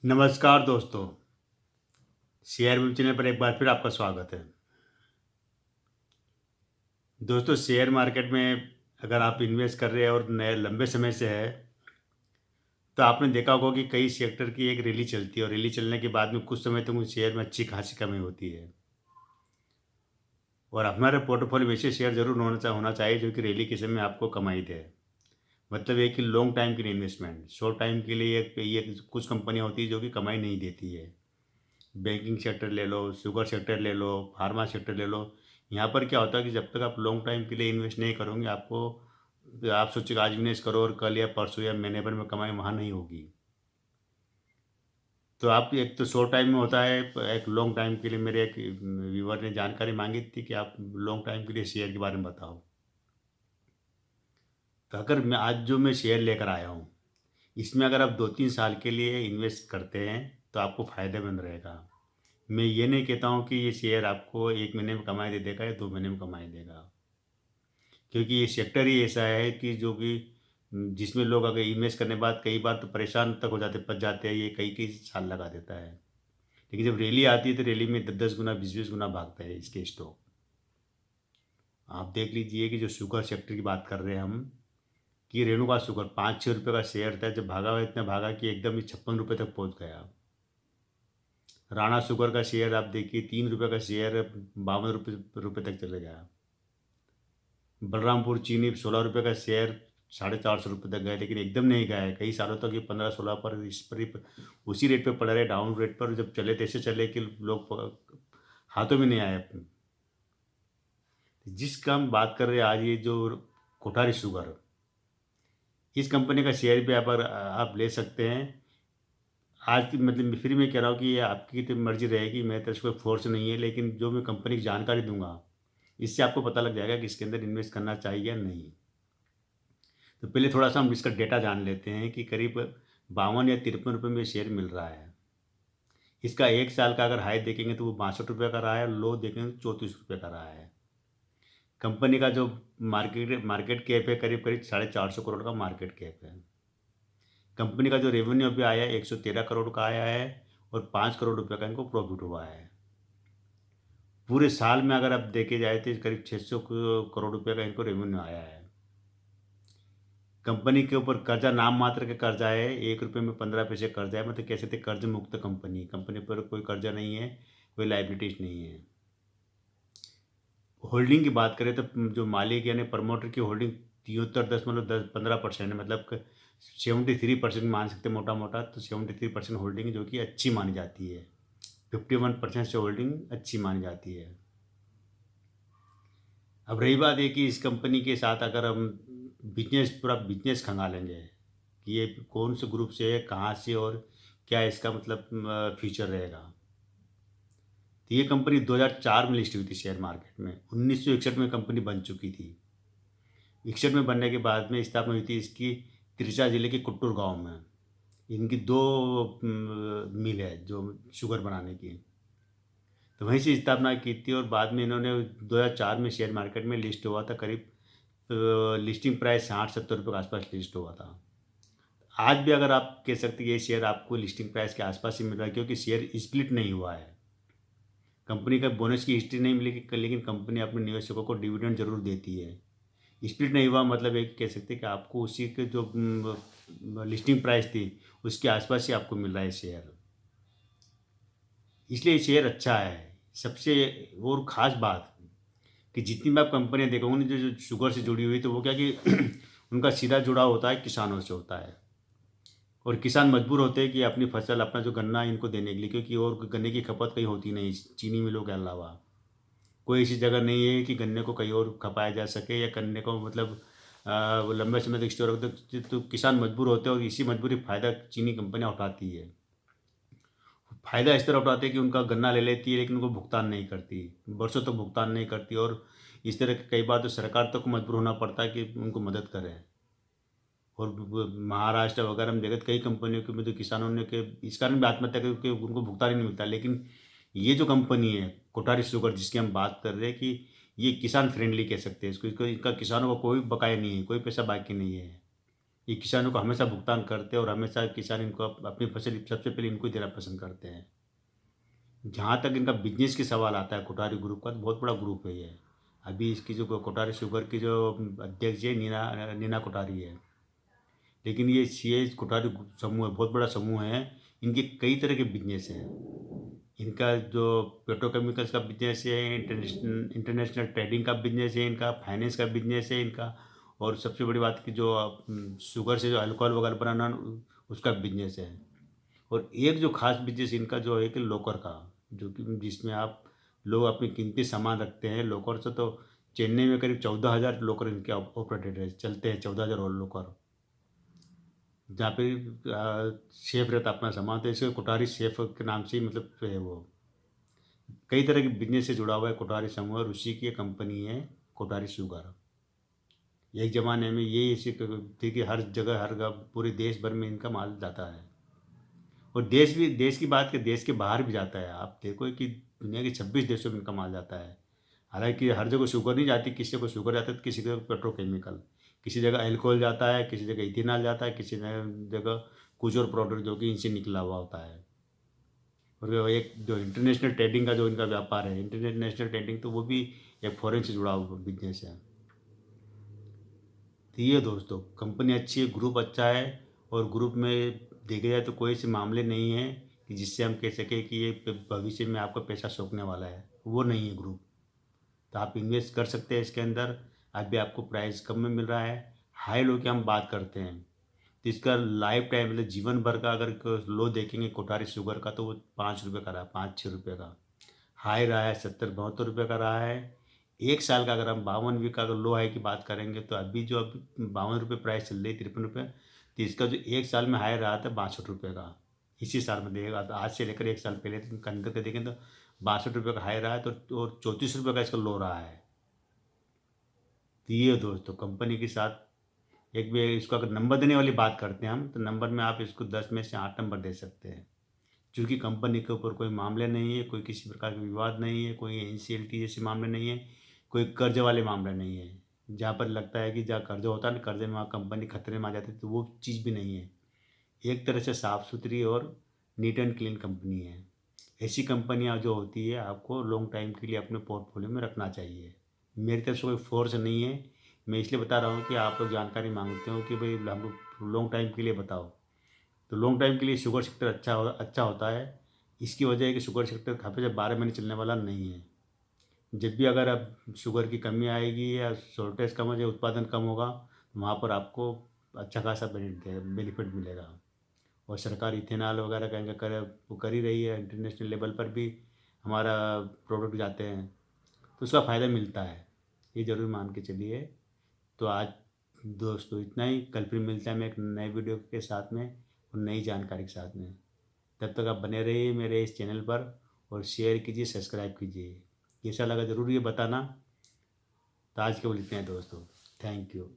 नमस्कार दोस्तों, शेयर विव चैनल पर एक बार फिर आपका स्वागत है। दोस्तों शेयर मार्केट में अगर आप इन्वेस्ट कर रहे हैं और नए लंबे समय से है, तो आपने देखा होगा कि कई सेक्टर की एक रैली चलती है और रैली चलने के बाद में कुछ समय तक उस शेयर में अच्छी खासी कमी होती है। और हमारे पोर्टफोलियो में ऐसे शेयर ज़रूर होना चाहिए जो कि रैली के समय आपको कमाई दे। मतलब एक कि लॉन्ग टाइम के लिए इन्वेस्टमेंट, शॉर्ट टाइम के लिए ये कुछ कंपनियाँ होती है जो कि कमाई नहीं देती है। बैंकिंग सेक्टर ले लो, शुगर सेक्टर ले लो, फार्मा सेक्टर ले लो। यहाँ पर क्या होता है कि जब तक आप लॉन्ग टाइम के लिए इन्वेस्ट नहीं करोगे, आप सोचोगे आज इन्वेस्ट करो और कल या परसों या महीने भर में कमाई वहाँ नहीं होगी। तो आप एक तो शॉर्ट टाइम में होता है, एक लॉन्ग टाइम के लिए मेरे एक व्यूअर ने जानकारी मांगी थी कि आप लॉन्ग टाइम के लिए शेयर के बारे में बताओ। तो अगर मैं शेयर लेकर आया हूँ, इसमें अगर आप 2-3 साल के लिए इन्वेस्ट करते हैं, तो आपको फ़ायदेमंद रहेगा। मैं ये नहीं कहता हूँ कि ये शेयर आपको 1 महीने में कमाई दे देगा या 2 महीने में कमाई देगा। क्योंकि ये सेक्टर ही ऐसा है कि जो कि जिसमें लोग अगर इन्वेस्ट करने के बाद कई बार तो परेशान तक हो जाते, फँस जाते हैं, ये कई-कई साल लगा देता है। लेकिन जब रैली आती है तो रैली में 10-10 गुना, 20-20 गुना भागता है इसके स्टॉक। आप देख लीजिए कि जो शुगर सेक्टर की बात कर रहे हैं हम, कि रेणुका शुगर ₹5-6 का शेयर था, जब भागा हुआ इतना भागा कि एकदम ही ₹56 तक पहुँच गया। राणा शुगर का शेयर आप देखिए ₹3 का शेयर ₹52 तक चले गया। बलरामपुर चीनी ₹16 का शेयर ₹450 तक गए, लेकिन एकदम नहीं गए। कई सालों तक ये 15-16 पर इस पर ही उसी रेट पे पड़े रहे, डाउन रेट पर। जब चले तो ऐसे चले कि लोग हाथों में नहीं आए अपने। जिसका हम बात कर रहे हैं आज, ये जो कोठारी शुगर, इस कंपनी का शेयर भी आप ले सकते हैं। आज की मतलब फिर मैं कह रहा हूँ कि ये आपकी तो मर्ज़ी रहेगी, मेरी तरफ से कोई फ़ोर्स नहीं है, लेकिन जो मैं कंपनी की जानकारी दूँगा, इससे आपको पता लग जाएगा कि इसके अंदर इन्वेस्ट करना चाहिए या नहीं। तो पहले थोड़ा-सा हम इसका डेटा जान लेते हैं कि करीब 52 या ₹53 में शेयर मिल रहा है। इसका 1 साल का अगर हाई देखेंगे तो वो ₹62 का रहा है, लो देखेंगे तो ₹34 का रहा है। कंपनी का जो मार्केट मार्केट कैप है, करीब-करीब 450 करोड़ का मार्केट कैप है। कंपनी का जो रेवेन्यू अभी आया है 113 करोड़ का आया है और ₹5 करोड़ का इनको प्रॉफ़िट हुआ है। पूरे साल में अगर आप देखे जाए तो करीब 600 करोड़ रुपए का इनको रेवेन्यू आया है। कंपनी के ऊपर कर्जा नाम मात्र का कर्जा है, ₹1 में 15 पैसे कर्जा है, मतलब कह सकते हैं कर्ज मुक्त कंपनी। कंपनी पर कोई कर्जा नहीं है, कोई लायबिलिटीज़ नहीं है। होल्डिंग की बात करें तो जो मालिक यानी प्रमोटर की होल्डिंग 73.10-15% है, मतलब क 73% मान सकते हैं मोटा-मोटा, तो 73% होल्डिंग जो कि अच्छी मानी जाती है। 51% से होल्डिंग अच्छी मानी जाती है। अब रही बात ये कि इस कंपनी के साथ अगर हम पूरा बिज़नेस खंगालेंगे कि ये कौन से ग्रुप से है, कहाँ से और क्या इसका मतलब फ्यूचर रहेगा। तो ये कंपनी 2004 में लिस्ट हुई थी शेयर मार्केट में। 1961 में कंपनी बन चुकी थी। 61 में बनने के बाद में स्थापना हुई थी इसकी तिरसा जिले के कुट्टूर गाँव में। इनकी 2 मिल है जो शुगर बनाने की। तो वहीं से स्थापना की थी और बाद में इन्होंने 2004 में शेयर मार्केट में लिस्ट हुआ था। करीब लिस्टिंग प्राइस 60-70 के आसपास लिस्ट हुआ था। आज भी अगर आप कह सकते हैं ये शेयर आपको लिस्टिंग प्राइस के आसपास ही मिल रहा है, क्योंकि शेयर स्प्लिट नहीं हुआ है। कंपनी का बोनस की हिस्ट्री नहीं मिली, लेकिन कंपनी अपने निवेशकों को डिविडेंड ज़रूर देती है। स्प्लिट नहीं हुआ मतलब एक कह सकते हैं कि आपको उसी के जो लिस्टिंग प्राइस थी उसके आसपास ही आपको मिल रहा है शेयर। इसलिए ये शेयर अच्छा है। सबसे और ख़ास बात कि जितनी भी आप कंपनियाँ देखोगे ना जो जो शुगर से जुड़ी हुई, तो वो क्या कि उनका सीधा जुड़ाव होता है किसानों से होता है। और किसान मजबूर होते हैं कि अपनी फसल, अपना जो गन्ना है इनको देने के लिए, क्योंकि और गन्ने की खपत कहीं होती नहीं चीनी मिलों के अलावा। कोई ऐसी जगह नहीं है कि गन्ने को कहीं और खपाया जा सके या गन्ने को मतलब वो लंबे समय तक स्टोर रख दो। तो किसान मजबूर होते हैं और इसी मजबूरी फ़ायदा चीनी कंपनियाँ उठाती है। फ़ायदा इस तरह उठाते हैं कि उनका गन्ना ले लेती है लेकिन उनको भुगतान नहीं करती, वर्षों तक भुगतान नहीं करती, और इस तरह के कई बार तो सरकार तक को मजबूर होना पड़ता है कि उनको मदद करें। और महाराष्ट्र वगैरह में देखा कई कंपनियों के में तो किसानों ने के इस कारण भी आत्महत्या की कि उनको भुगतान ही नहीं मिलता। लेकिन ये जो कंपनी है कोठारी शुगर जिसकी हम बात कर रहे हैं, कि ये किसान फ्रेंडली कह सकते हैं इसको, इनका किसानों को कोई बकाया नहीं है, कोई पैसा बाकी नहीं है। ये किसानों को हमेशा भुगतान करते हैं और हमेशा किसान इनको अपनी फसल सबसे पहले इनको ही देना पसंद करते हैं। जहाँ तक इनका बिजनेस की सवाल आता है कोठारी ग्रुप का, तो बहुत बड़ा ग्रुप है ये। अभी इसकी जो कोठारी शुगर की जो अध्यक्ष है नीना नीना कोठारी है। लेकिन ये सीएच कोठारी समूह है, बहुत बड़ा समूह है। इनके कई तरह के बिजनेस हैं। इनका जो पेट्रोकेमिकल्स का बिजनेस है, इंटरनेशनल इंटरनेशनल ट्रेडिंग का बिजनेस है, इनका फाइनेंस का बिजनेस है इनका। और सबसे बड़ी बात कि जो शुगर से जो अल्कोहल वगैरह बनाना उसका बिजनेस है। और एक जो खास बिजनेस इनका जो है कि लोकर का, जो कि जिसमें आप लोग अपनी कीमती सामान रखते हैं लोकर से। तो चेन्नई में करीब 14,000 लोकर इनके ऑपरेटेड है, चलते हैं 14,000 और लोकर। जहाँ पे सेफ रहता अपना सामान, तो इसके कोठारी सेफ के नाम से ही मतलब है वो। कई तरह के बिजनेस से जुड़ा हुआ है कोठारी समूह, और उसी की एक कंपनी है कोठारी शुगर। एक ज़माने में ये ऐसी थी कि हर जगह पूरे देश भर में इनका माल जाता है। और देश की बात करें, देश के बाहर भी जाता है। आप देखो कि दुनिया के 26 देशों में इनका माल जाता है। हालांकि हर जगह शुगर नहीं जाती, किसी को शुगर जाता है तो किसी को पेट्रोकेमिकल, किसी जगह अल्कोहल जाता है, किसी जगह इथेनॉल जाता है, किसी जगह कुछ और प्रोडक्ट जो कि इनसे निकला हुआ होता है। और वो एक जो इंटरनेशनल ट्रेडिंग का जो इनका व्यापार है, इंटरनेशनल ट्रेडिंग, तो वो भी एक फॉरेन से जुड़ा हुआ बिजनेस है। तो ये दोस्तों कंपनी अच्छी है, ग्रुप अच्छा है। और ग्रुप में देखा जाए तो कोई से मामले नहीं है कि जिससे हम कह सकें कि ये भविष्य में आपका पैसा सोखने वाला है, वो नहीं है ग्रुप। तो आप इन्वेस्ट कर सकते हैं इसके अंदर। अभी आपको प्राइस कम में मिल रहा है। हाई लो की हम बात करते हैं तो इसका लाइफ टाइम मतलब जीवन भर का अगर लो देखेंगे कोठारी शुगर का, तो वो 5 रुपये का रहा, 5-6 रुपये का। हाई रहा है 70-72 रुपये का रहा है। एक साल का अगर हम 52 वीक का अगर लो हाई की बात करेंगे, तो अभी जो अभी 52 रुपये प्राइस चल रही है, 53 रुपये। तो इसका जो एक साल में हाई रहा था 62 रुपये का। इसी साल में देखेगा तो आज से लेकर एक साल पहले कंपेयर कर देखें तो 62 रुपये का हाई रहा है, तो और 34 रुपये का इसका लो रहा है। तो ये दोस्तों कंपनी के साथ एक भी इसको अगर नंबर देने वाली बात करते हैं हम, तो नंबर में आप इसको 10 में से 8 नंबर दे सकते हैं। क्योंकि कंपनी के ऊपर कोई मामले नहीं है, कोई किसी प्रकार का विवाद नहीं है, कोई एनसीएलटी जैसे मामले नहीं है, कोई कर्ज वाले मामले नहीं है। जहाँ पर लगता है कि जहाँ कर्जा होता है ना, कर्जे में वहाँ कंपनी खतरे में आ जाती है, तो वो चीज़ भी नहीं है। एक तरह से साफ़ सुथरी और नीट एंड क्लीन कंपनी है। ऐसी कंपनियाँ जो होती है आपको लॉन्ग टाइम के लिए अपने पोर्टफोलियो में रखना चाहिए। मेरी तरफ से कोई फोर्स नहीं है, मैं इसलिए बता रहा हूँ कि आप लोग जानकारी मांगते हो कि भाई हम लॉन्ग टाइम के लिए बताओ। तो लॉन्ग टाइम के लिए शुगर सेक्टर अच्छा होता है। इसकी वजह है कि शुगर सेक्टर हमेशा 12 महीने चलने वाला नहीं है। जब भी अगर अब शुगर की कमी आएगी या शॉर्टेज कम हो जाए, उत्पादन कम होगा, तो वहाँ पर आपको अच्छा खासा बेनिफिट मिलेगा। और सरकार इथेनॉल वगैरह कहेंगे वो कर ही रही है, इंटरनेशनल लेवल पर भी हमारा प्रोडक्ट जाते हैं, तो उसका फ़ायदा मिलता है। ये ज़रूर मान के चलिए। तो आज दोस्तों इतना ही। कल फिर मिलते हैं हम एक नए वीडियो के साथ में और नई जानकारी के साथ में। तब तक आप बने रहिए मेरे इस चैनल पर और शेयर कीजिए, सब्सक्राइब कीजिए। कैसा लगा ज़रूर ये बताना। तो आज केवल इतना है दोस्तों। Thank you.